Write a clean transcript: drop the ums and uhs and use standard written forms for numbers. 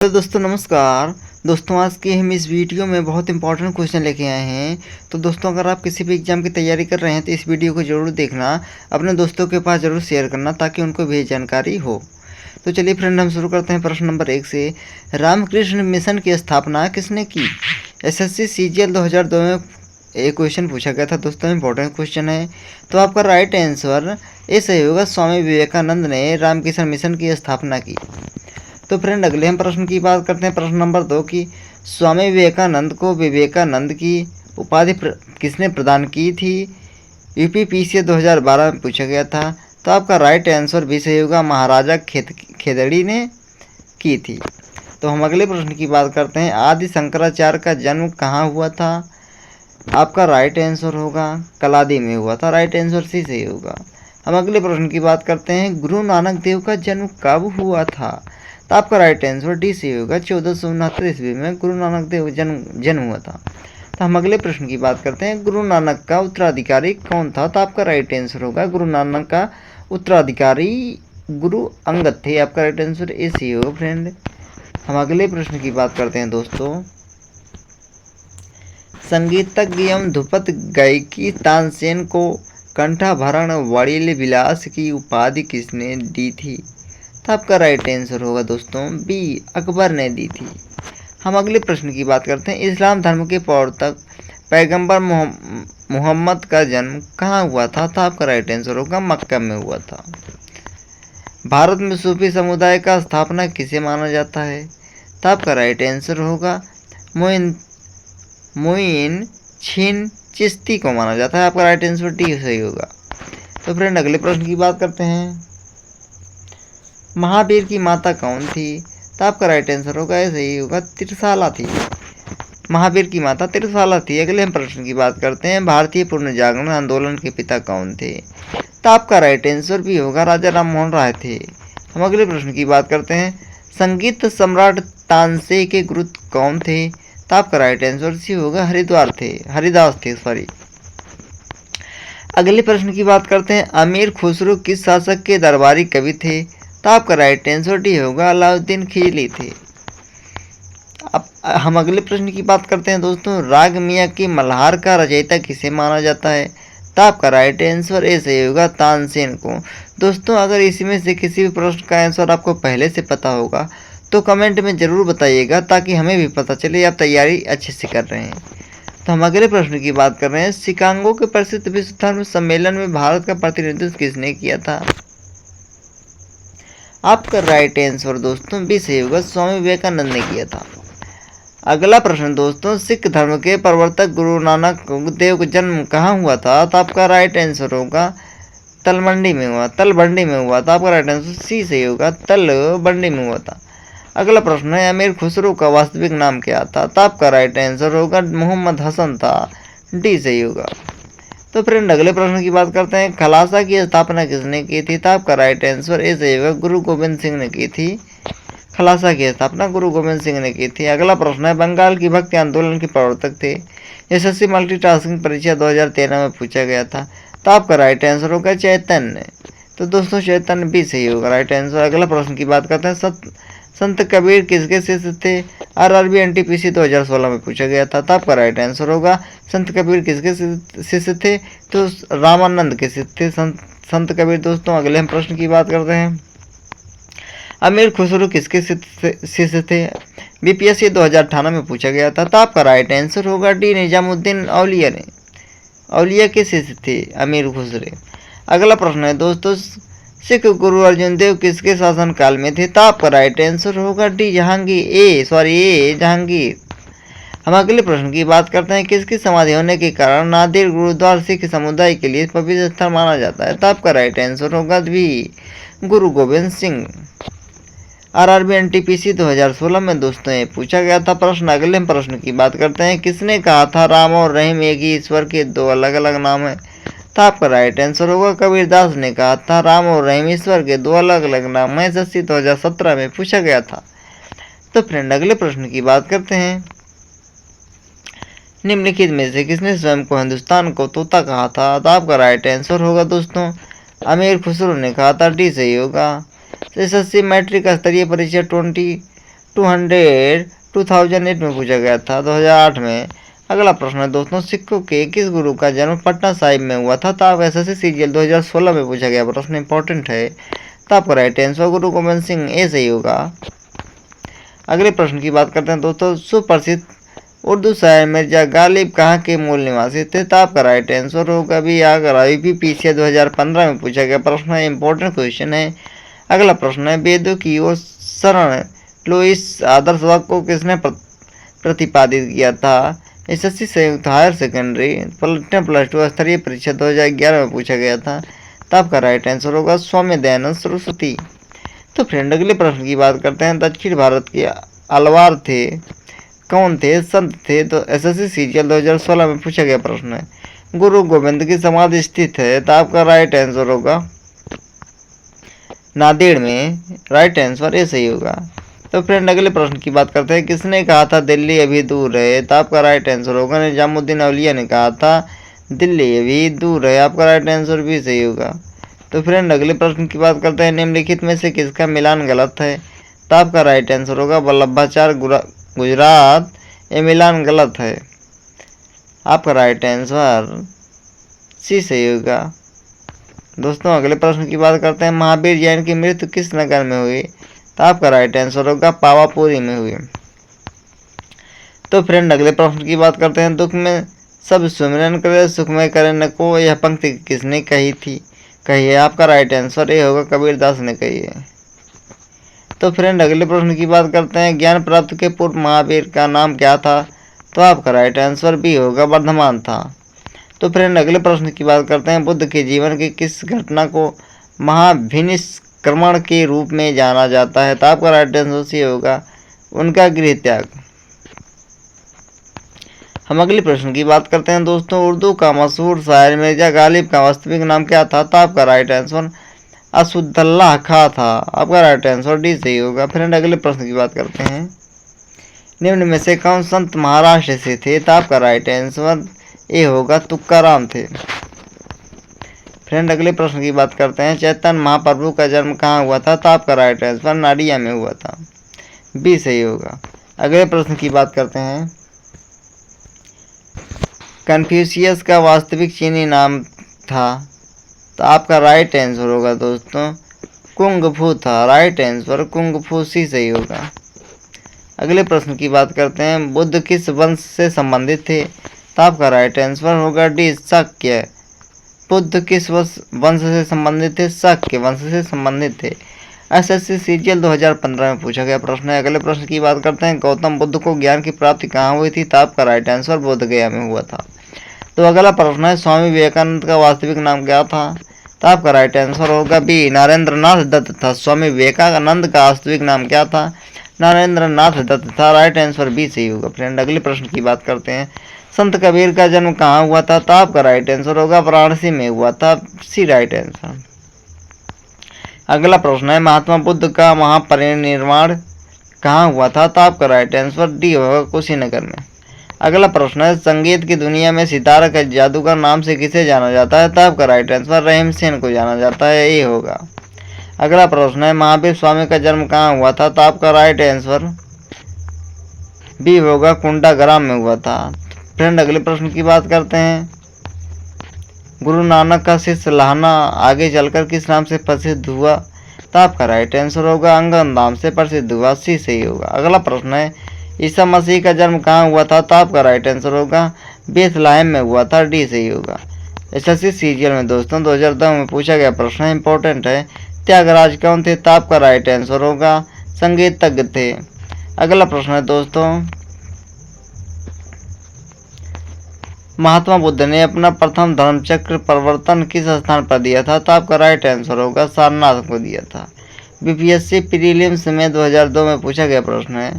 Hello दोस्तों, नमस्कार। दोस्तों, आज के हम इस वीडियो में बहुत इंपॉर्टेंट क्वेश्चन लेके आए हैं। तो दोस्तों, अगर आप किसी भी एग्ज़ाम की तैयारी कर रहे हैं तो इस वीडियो को ज़रूर देखना, अपने दोस्तों के पास ज़रूर शेयर करना ताकि उनको भी जानकारी हो। तो चलिए फ्रेंड, हम शुरू करते हैं प्रश्न नंबर 1 से। रामकृष्ण मिशन की स्थापना किसने की? एसएससी सीजीएल 2002 में एक क्वेश्चन पूछा गया था दोस्तों, इंपॉर्टेंट क्वेश्चन है। तो आपका राइट आंसर ए सही होगा। स्वामी विवेकानंद ने रामकृष्ण मिशन की स्थापना की। तो फ्रेंड, अगले हम प्रश्न की बात करते हैं, प्रश्न नंबर 2 की। स्वामी विवेकानंद को विवेकानंद की उपाधि किसने प्रदान की थी? यूपीपीसीए 2012 में पूछा गया था। तो आपका राइट आंसर भी सही होगा, महाराजा खेदड़ी ने की थी। तो हम अगले प्रश्न की बात करते हैं, आदि शंकराचार्य का जन्म कहाँ हुआ था? आपका राइट आंसर होगा कलादी में हुआ था। राइट आंसर सी सही होगा। हम अगले प्रश्न की बात करते हैं, गुरु नानक देव का जन्म कब हुआ था? तो आपका राइट आंसर डी सही होगा। 1469 ईस्वी में गुरु नानक देव जन्म हुआ था। तो हम अगले प्रश्न की बात करते हैं, गुरु नानक का उत्तराधिकारी कौन था? तो आपका राइट आंसर होगा, गुरु नानक का उत्तराधिकारी गुरु अंगद थे। आपका राइट आंसर ए सही होगा फ्रेंड। हम अगले प्रश्न की बात करते हैं दोस्तों, संगीतज्ञ एवं ध्रुपद गायकी तानसेन को कंठाभरण वड़िल विलास की उपाधि किसने दी थी? तो आपका राइट आंसर होगा दोस्तों बी, अकबर ने दी थी। हम अगले प्रश्न की बात करते हैं, इस्लाम धर्म के प्रवर्तक पैगंबर मोहम्मद का जन्म कहाँ हुआ था? तो आपका राइट आंसर होगा मक्का में हुआ था। भारत में सूफी समुदाय का स्थापना किसे माना जाता है? तो आपका राइट आंसर होगा मोइन छिन चिश्ती को माना जाता है। आपका राइट आंसर डी सही होगा। तो फ्रेंड, अगले प्रश्न की बात करते हैं, महावीर की माता कौन थी? तो आपका राइट आंसर होगा सही होगा, त्रिशाला थी। महावीर की माता त्रिशाला थी। अगले हम प्रश्न की बात करते हैं, भारतीय पुनर्जागरण आंदोलन के पिता कौन थे? तो आपका राइट आंसर भी होगा, राजा राम मोहन राय थे। हम अगले प्रश्न की बात करते हैं, संगीत सम्राट तानसेन के गुरु कौन थे? तो आपका राइट आंसर सी होगा, हरिदास थे सॉरी। अगले प्रश्न की बात करते हैं, अमीर खुसरो किस शासक के दरबारी कवि थे? तो आपका राइट आंसर डी होगा, अलाउद्दीन खिलजी थे। अब हम अगले प्रश्न की बात करते हैं दोस्तों, राग मियाँ की मल्हार का रचयिता किसे माना जाता है? तो आपका राइट आंसर ए सही होगा, तानसेन को। दोस्तों, अगर इसमें से किसी भी प्रश्न का आंसर आपको पहले से पता होगा तो कमेंट में ज़रूर बताइएगा ताकि हमें भी पता चले आप तैयारी अच्छे से कर रहे हैं। तो हम अगले प्रश्न की बात कर रहे हैं, शिकागो के प्रसिद्ध विश्व धर्म सम्मेलन में भारत का प्रतिनिधित्व किसने किया था? आपका राइट आंसर दोस्तों बी सही होगा, स्वामी विवेकानंद ने किया था। अगला प्रश्न दोस्तों, सिख धर्म के प्रवर्तक गुरु नानक देव का जन्म कहाँ हुआ था? तो आपका राइट आंसर होगा तलबंडी में हुआ था। आपका राइट आंसर सी सही होगा, तलबंडी में हुआ था। अगला प्रश्न है, अमीर खुसरो का वास्तविक नाम क्या था? तो आपका राइट आंसर होगा मोहम्मद हसन था। डी सही होगा। तो फ्रेंड, अगले प्रश्न की बात करते हैं, खालसा की स्थापना किसने की थी? तो आपका राइट आंसर ए सही होगा, गुरु गोविंद सिंह ने की थी। खालसा की स्थापना गुरु गोविंद सिंह ने की थी। अगला प्रश्न है, बंगाल की भक्ति आंदोलन के प्रवर्तक थे? एसएससी मल्टीटास्किंग परीक्षा 2013 में पूछा गया था। तो आपका राइट आंसर होगा चैतन्य। तो दोस्तों, चैतन्य भी सही होगा राइट आंसर। अगला प्रश्न की बात करते हैं, संत कबीर किसके शिष्य थे? आरआरबी एनटीपीसी 2016 में पूछा गया था। तो आपका राइट आंसर होगा, संत कबीर किसके शिष्य थे? तो रामानंद के शिष्य थे संत कबीर। दोस्तों, अगले हम प्रश्न की बात करते हैं, अमीर खुसरो किसके शिष्य थे? बीपीएससी 2018 में पूछा गया था। तो आपका राइट आंसर होगा डी, निजामुद्दीन औलिया के शिष्य थे अमीर खुसरो। अगला प्रश्न है दोस्तों, सिख गुरु अर्जुन देव किसके शासन काल में थे? तो आपका राइट आंसर होगा डी, जहांगीर। हम अगले प्रश्न की बात करते हैं, किसकी समाधि होने के कारण नादिर गुरुद्वारा सिख समुदाय के लिए पवित्र स्थल माना जाता है? तो आपका राइट आंसर होगा बी, गुरु गोविंद सिंह। आरआरबी एनटीपीसी 2016 में दोस्तों ये पूछा गया था प्रश्न। अगले हम प्रश्न की बात करते हैं, किसने कहा था राम और रहीम एक ही ईश्वर के दो अलग अलग नाम है? तो आपका राइट आंसर होगा, कबीरदास ने कहा था राम और रहीम ईश्वर के दो अलग अलग नाम है। एसएससी 2017 में पूछा गया था। तो फ्रेंड, अगले प्रश्न की बात करते हैं, निम्नलिखित में से किसने स्वयं को हिंदुस्तान को तोता कहा था? तो आपका राइट आंसर होगा दोस्तों, अमीर खुसरो ने कहा था। डी सही होगा। एसएससी मैट्रिक स्तरीय परीक्षा 20 2008 में पूछा गया था, 2008 में। अगला प्रश्न है दोस्तों, सिखों के किस गुरु का जन्म पटना साहिब में हुआ था? तो आप SSC CGL 2016 में पूछा गया प्रश्न, इंपॉर्टेंट है। तो आपका राइट आंसर गुरु गोबिंद सिंह, ए सही होगा। अगले प्रश्न की बात करते हैं दोस्तों, सुप्रसिद्ध उर्दू शायर मिर्जा गालिब कहाँ के मूल निवासी थे? तो आपका राइट आंसर होगा भी आगरा। UPPSC 2015 में पूछा गया प्रश्न है, इंपॉर्टेंट क्वेश्चन है। अगला प्रश्न है, वेदों की ओर शरण लो इस आदर्शवाद को किसने प्रतिपादित किया था? SSC संयुक्त हायर सेकेंडरी +2 स्तरीय परीक्षा 2011 में पूछा गया था। तो आपका राइट आंसर होगा स्वामी दयानंद सरस्वती। तो फ्रेंड अगले प्रश्न की बात करते हैं, दक्षिण भारत के अलवार थे, कौन थे? संत थे। तो SSC CGL 2016 में पूछा गया प्रश्न है। गुरु गोविंद की समाधि स्थित है। तो आपका राइट आंसर होगा नांदेड़ में, राइट आंसर ये सही होगा। तो फ्रेंड अगले प्रश्न की बात करते हैं, किसने कहा था दिल्ली अभी दूर है? तो आपका राइट आंसर होगा निजामुद्दीन औलिया ने कहा था दिल्ली अभी दूर है। आपका राइट आंसर भी सही होगा। तो फ्रेंड अगले प्रश्न की बात करते हैं, निम्नलिखित में से किसका मिलान गलत है? तो आपका राइट आंसर होगा वल्लभाचार्य गुजरात, ये मिलान गलत है। आपका राइट आंसर सी सही होगा। दोस्तों अगले प्रश्न की बात करते हैं, महावीर जैन की मृत्यु किस नगर में हुई? तो आपका राइट आंसर होगा पावापुरी में हुई। तो फ्रेंड अगले प्रश्न की बात करते हैं, दुख में सब सुमिरन करे सुख में करे न को, यह पंक्ति किसने कही थी? कही है। आपका राइट आंसर ये होगा कबीरदास ने कही है। तो फ्रेंड अगले प्रश्न की बात करते हैं, ज्ञान प्राप्त के पूर्व महावीर का नाम क्या था? तो आपका राइट आंसर भी होगा वर्धमान था। तो फ्रेंड अगले प्रश्न की बात करते हैं, बुद्ध के जीवन की किस घटना को महाभिनिष्क्रमण के रूप में जाना जाता है? तो आपका राइट आंसर सी होगा उनका गृह त्याग। हम अगले प्रश्न की बात करते हैं दोस्तों, उर्दू का मशहूर शायर मिर्जा गालिब का वास्तविक नाम क्या था? तो आपका राइट आंसर असदुल्लाह खां था। आपका राइट आंसर डी सही होगा। फ्रेंड अगले प्रश्न की बात करते हैं, निम्न में से कौन संत महाराष्ट्र से थे? तो आपका राइट आंसर ए होगा तुकाराम थे। फ्रेंड अगले प्रश्न की बात करते हैं, चैतन्य महाप्रभु का जन्म कहाँ हुआ था? तो आपका राइट आंसर नाडिया में हुआ था, बी सही होगा। अगले प्रश्न की बात करते हैं, कन्फ्यूशियस का वास्तविक चीनी नाम था? तो आपका राइट आंसर होगा दोस्तों कुंग फू था। राइट आंसर कुंग फू सी सही होगा। अगले प्रश्न की बात करते हैं, बुद्ध किस वंश से संबंधित थे? तो आपका राइट आंसर होगा डी शाक्य। बुद्ध किस वंश से संबंधित थे? शाक्य वंश से संबंधित थे। SSC CGL 2015 में पूछा गया प्रश्न है। अगले प्रश्न की बात करते हैं, गौतम बुद्ध को ज्ञान की प्राप्ति कहाँ हुई थी? तो आपका राइट आंसर बोध गया में हुआ था। तो अगला प्रश्न है, स्वामी विवेकानंद का वास्तविक नाम क्या था? तो आपका राइट आंसर होगा बी नरेंद्रनाथ दत्त था। स्वामी विवेकानंद का वास्तविक नाम क्या था? नरेंद्रनाथ दत्त था। राइट आंसर बी सही होगा। फ्रेंड अगले प्रश्न की बात करते हैं, संत कबीर का जन्म कहाँ हुआ था? तो आपका राइट आंसर होगा वाराणसी में हुआ था, सी राइट आंसर। अगला प्रश्न है, महात्मा बुद्ध का महापरिनिर्वाण कहाँ हुआ था? तो आपका राइट आंसर डी होगा कुशीनगर में। अगला प्रश्न है, संगीत की दुनिया में सितारा का जादूगर नाम से किसे जाना जाता है? तो आपका राइट आंसर रहीम सेन को जाना जाता है, ये होगा। अगला प्रश्न है, महावीर स्वामी का जन्म कहाँ हुआ था? तो आपका राइट आंसर बी होगा कुंडाग्राम में हुआ था। फ्रेंड अगले प्रश्न की बात करते हैं, गुरु नानक का शिष्य लाहना आगे चलकर किस नाम से प्रसिद्ध हुआ? तो आपका राइट आंसर होगा अंगद नाम से प्रसिद्ध हुआ, सी सही होगा। अगला प्रश्न है, ईसा मसीह का जन्म कहाँ हुआ था? तो आपका राइट आंसर होगा बेथलेहम में हुआ था, डी सही होगा। SSC CGL में दोस्तों 2010 में पूछा गया प्रश्न है, इंपॉर्टेंट है, त्यागराज कौन थे? तो आपका राइट आंसर होगा संगीतज्ञ थे। अगला प्रश्न है दोस्तों, महात्मा बुद्ध ने अपना प्रथम धर्मचक्र प्रवर्तन किस स्थान पर दिया था? तो आपका राइट आंसर होगा सारनाथ को दिया था। BPSC प्रीलिम्स में 2002 में पूछा गया प्रश्न है।